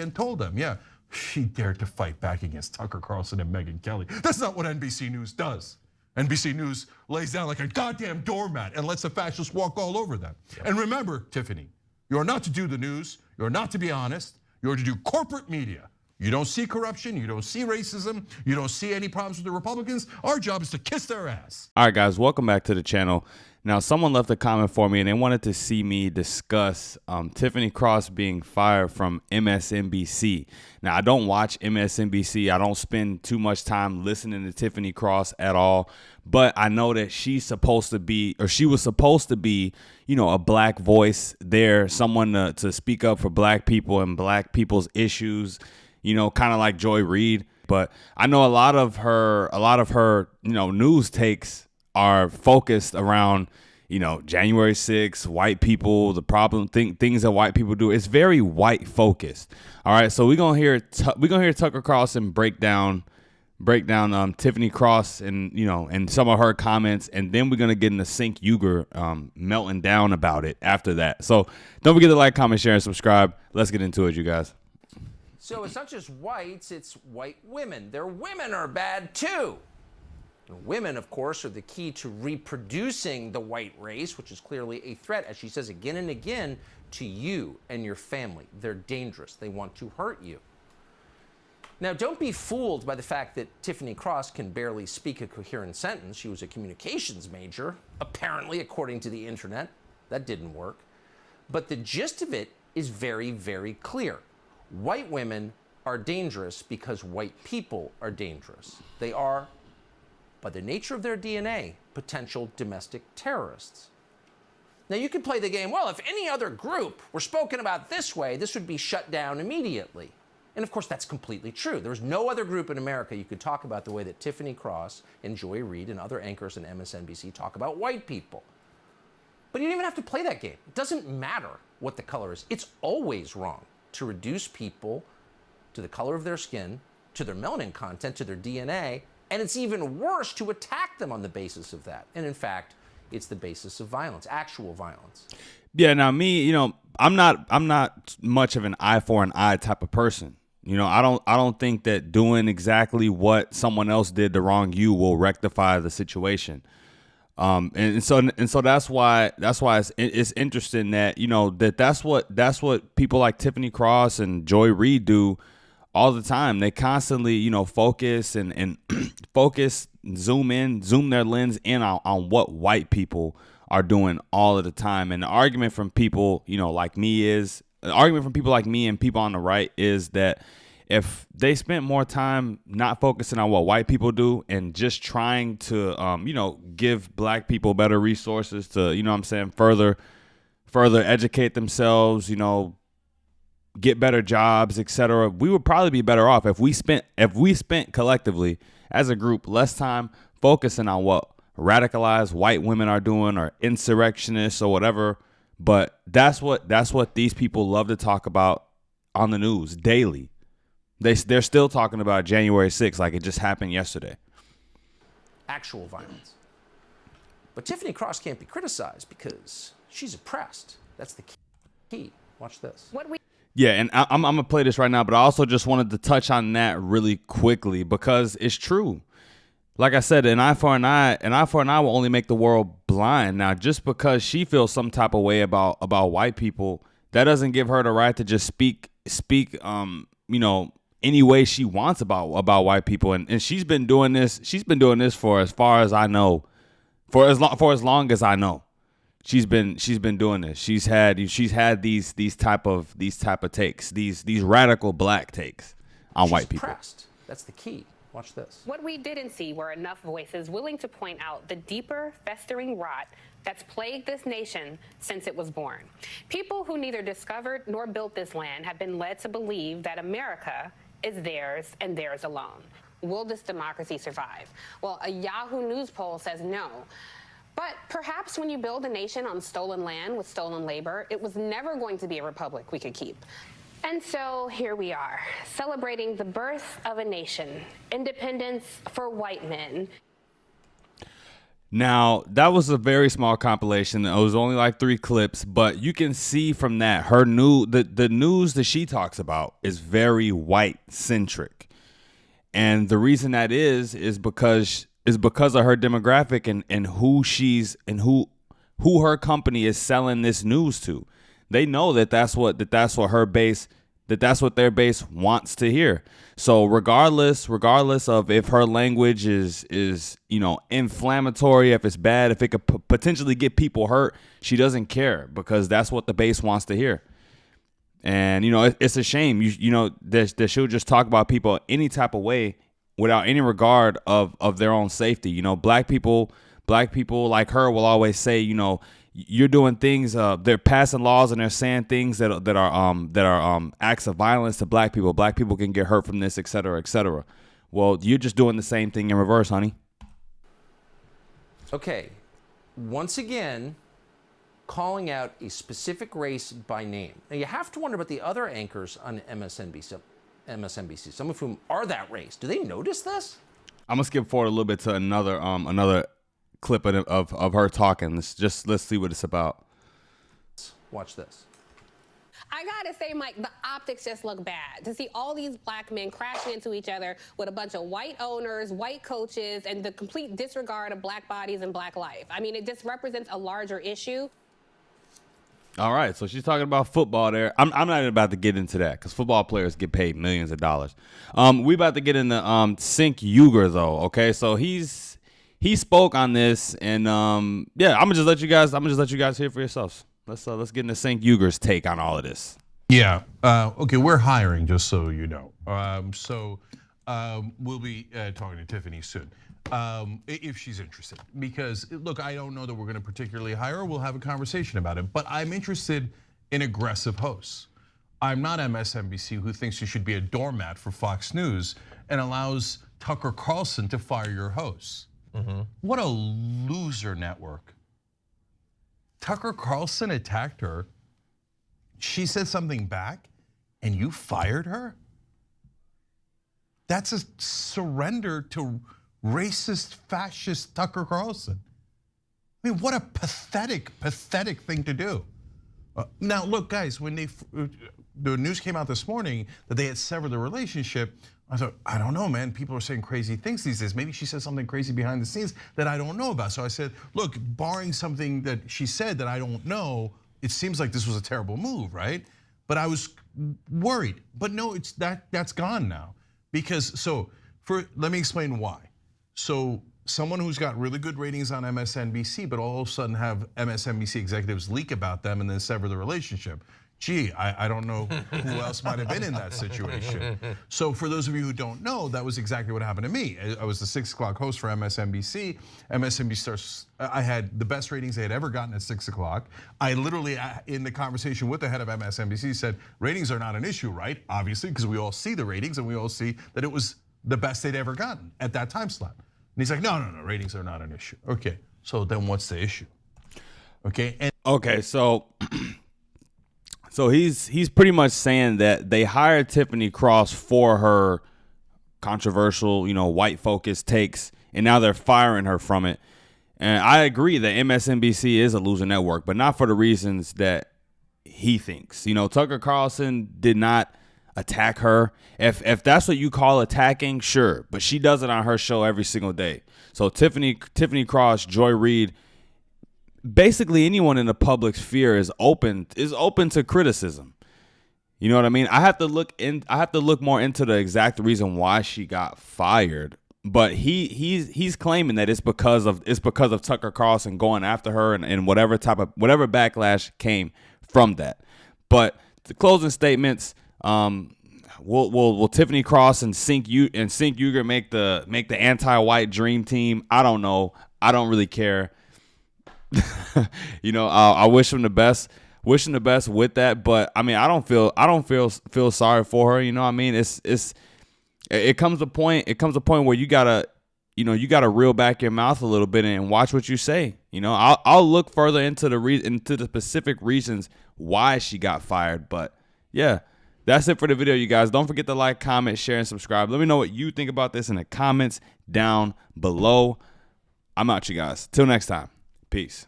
NBC and told them, yeah, she dared to fight back against Tucker Carlson and Megyn Kelly. That's not what NBC News does. NBC News lays down like a goddamn doormat and lets the fascists walk all over them. And remember, Tiffany, you're not to do the news, you're not to be honest, you're to do corporate media. You don't see corruption, you don't see racism, you don't see any problems with the Republicans. Our job is to kiss their ass. All right, guys, welcome back to the channel. Now, someone left a comment for me and they wanted to see me discuss Tiffany Cross being fired from MSNBC. Now, I don't watch MSNBC. I don't spend too much time listening to Tiffany Cross at all. But I know that she's supposed to be, or she was supposed to be, you know, a black voice there, someone to speak up for black people and black people's issues, you know, kind of like Joy Reid. But I know a lot of her, you know, news takes are focused around, you know, January 6th, white people, the problem, things that white people do. It's very white focused. All right, so we're gonna hear Tucker Carlson break down Tiffany Cross and, you know, and some of her comments, and then we're gonna get into Cenk Uygur melting down about it after that. So don't forget to like, comment, share, and subscribe. Let's get into it, you guys. So it's not just whites, it's white women. Their women are bad too. Women, of course, are the key to reproducing the white race, which is clearly a threat, as she says again and again, to you and your family. They're dangerous. They want to hurt you. Now, don't be fooled by the fact that Tiffany Cross can barely speak a coherent sentence. She was a communications major, apparently, according to the internet. That didn't work. But the gist of it is very, very clear. White women are dangerous because white people are dangerous. They are, by the nature of their DNA, potential domestic terrorists. Now, you could play the game, well, if any other group were spoken about this way, this would be shut down immediately. And of course, that's completely true. There's no other group in America you could talk about the way that Tiffany Cross and Joy Reid and other anchors in MSNBC talk about white people. But you don't even have to play that game. It doesn't matter what the color is. It's always wrong to reduce people to the color of their skin, to their melanin content, to their DNA, and it's even worse to attack them on the basis of that. And in fact, it's the basis of violence, actual violence. Yeah, now me, you know, I'm not much of an eye for an eye type of person. You know, I don't think that doing exactly what someone else did to wrong you will rectify the situation. And so that's why it's interesting that, you know, that's what people like Tiffany Cross and Joy Reid do all the time. They constantly, you know, focus and focus, zoom their lens in on what white people are doing all of the time. And the argument from people, you know, like me and people on the right is that if they spent more time not focusing on what white people do and just trying to, you know, give black people better resources to, you know what I'm saying, further educate themselves, you know, get better jobs, etc., we would probably be better off if we spent collectively as a group less time focusing on what radicalized white women are doing or insurrectionists or whatever. But that's what these people love to talk about on the news daily. They're still talking about January 6th like it just happened yesterday. Actual violence. But Tiffany Cross can't be criticized because she's oppressed. That's the key. Watch this. Yeah, and I'm going to play this right now, but I also just wanted to touch on that really quickly because it's true. Like I said, an eye for an eye will only make the world blind. Now, just because she feels some type of way about white people, that doesn't give her the right to just speak, you know, any way she wants about white people. And she's been doing this for as far as I know, for as long as I know. She's been doing this. She's had these type of takes, these radical black takes on white people. Oppressed. That's the key. Watch this. What we didn't see were enough voices willing to point out the deeper, festering rot that's plagued this nation since it was born. People who neither discovered nor built this land have been led to believe that America is theirs and theirs alone. Will this democracy survive? Well, a Yahoo News poll says no. But perhaps when you build a nation on stolen land with stolen labor, it was never going to be a republic we could keep. And so here we are, celebrating the birth of a nation, independence for white men. Now, that was a very small compilation. It was only like 3 clips, but you can see from that the news that she talks about is very white centric. And the reason that is because of her demographic and who her company is selling this news to. They know that's what their base wants to hear. So regardless of if her language is inflammatory, if it's bad, if it could potentially get people hurt, she doesn't care because that's what the base wants to hear. And it's a shame that she'll just talk about people any type of way without any regard of their own safety. Black people like her will always say, you're doing things. They're passing laws and they're saying things that are acts of violence to black people. Black people can get hurt from this, et cetera, et cetera. Well, you're just doing the same thing in reverse, honey. Okay, once again, calling out a specific race by name. Now you have to wonder about the other anchors on MSNBC, some of whom are that race. Do they notice this? I'm gonna skip forward a little bit to another clip of her talking. Let's see what it's about. Watch this. I gotta say, Mike, the optics just look bad. To see all these black men crashing into each other with a bunch of white owners, white coaches, and the complete disregard of black bodies and black life. I mean, it just represents a larger issue. All right, so she's talking about football there. I'm not even about to get into that because football players get paid millions of dollars. We about to get into Cenk Uygur though. Okay, so he spoke on this, and I'm gonna just let you guys hear for yourselves. Let's get into Cenk Uygur's take on all of this. Yeah. Okay, we're hiring, just so you know. We'll be talking to Tiffany soon, if she's interested. Because look, I don't know that we're going to particularly hire her. We'll have a conversation about it. But I'm interested in aggressive hosts. I'm not MSNBC, who thinks you should be a doormat for Fox News and allows Tucker Carlson to fire your hosts. What a loser network. Tucker Carlson attacked her. She said something back and you fired her? That's a surrender to racist, fascist Tucker Carlson. I mean, what a pathetic thing to do. Now, look, guys, when the news came out this morning that they had severed the relationship, I thought, I don't know, man. People are saying crazy things these days. Maybe she said something crazy behind the scenes that I don't know about. So I said, look, barring something that she said that I don't know, it seems like this was a terrible move, right? But I was worried. But no, that's gone now. Because let me explain why. So someone who's got really good ratings on MSNBC, but all of a sudden have MSNBC executives leak about them and then sever the relationship. Gee, I don't know who else might have been in that situation. So for those of you who don't know, that was exactly what happened to me. I was the 6 o'clock host for MSNBC. MSNBC starts, I had the best ratings they had ever gotten at 6 o'clock. I literally, in the conversation with the head of MSNBC, said, ratings are not an issue, right? Obviously, because we all see the ratings and we all see that it was the best they'd ever gotten at that time slot. And he's like, no, ratings are not an issue. Okay, so then what's the issue? Okay, So he's pretty much saying that they hired Tiffany Cross for her controversial, white focused takes, and now they're firing her from it. And I agree that MSNBC is a loser network, but not for the reasons that he thinks. Tucker Carlson did not attack her. If that's what you call attacking, sure, but she does it on her show every single day. So Tiffany Cross, Joy Reid, basically anyone in the public sphere is open to criticism. You know what I mean? I have to look more into the exact reason why she got fired. But he's claiming that it's because of Tucker Carlson going after her and whatever backlash came from that. But the closing statements, will Tiffany Cross and Cenk Uygur make the anti-white dream team? I don't know. I don't really care. I wish him the best. Wish him the best with that, but I mean, I don't feel sorry for her. I mean, it comes a point where you gotta reel back your mouth a little bit and watch what you say. I'll look further into the specific reasons why she got fired. But yeah, that's it for the video, you guys. Don't forget to like, comment, share, and subscribe. Let me know what you think about this in the comments down below. I'm out, you guys. Till next time. Peace.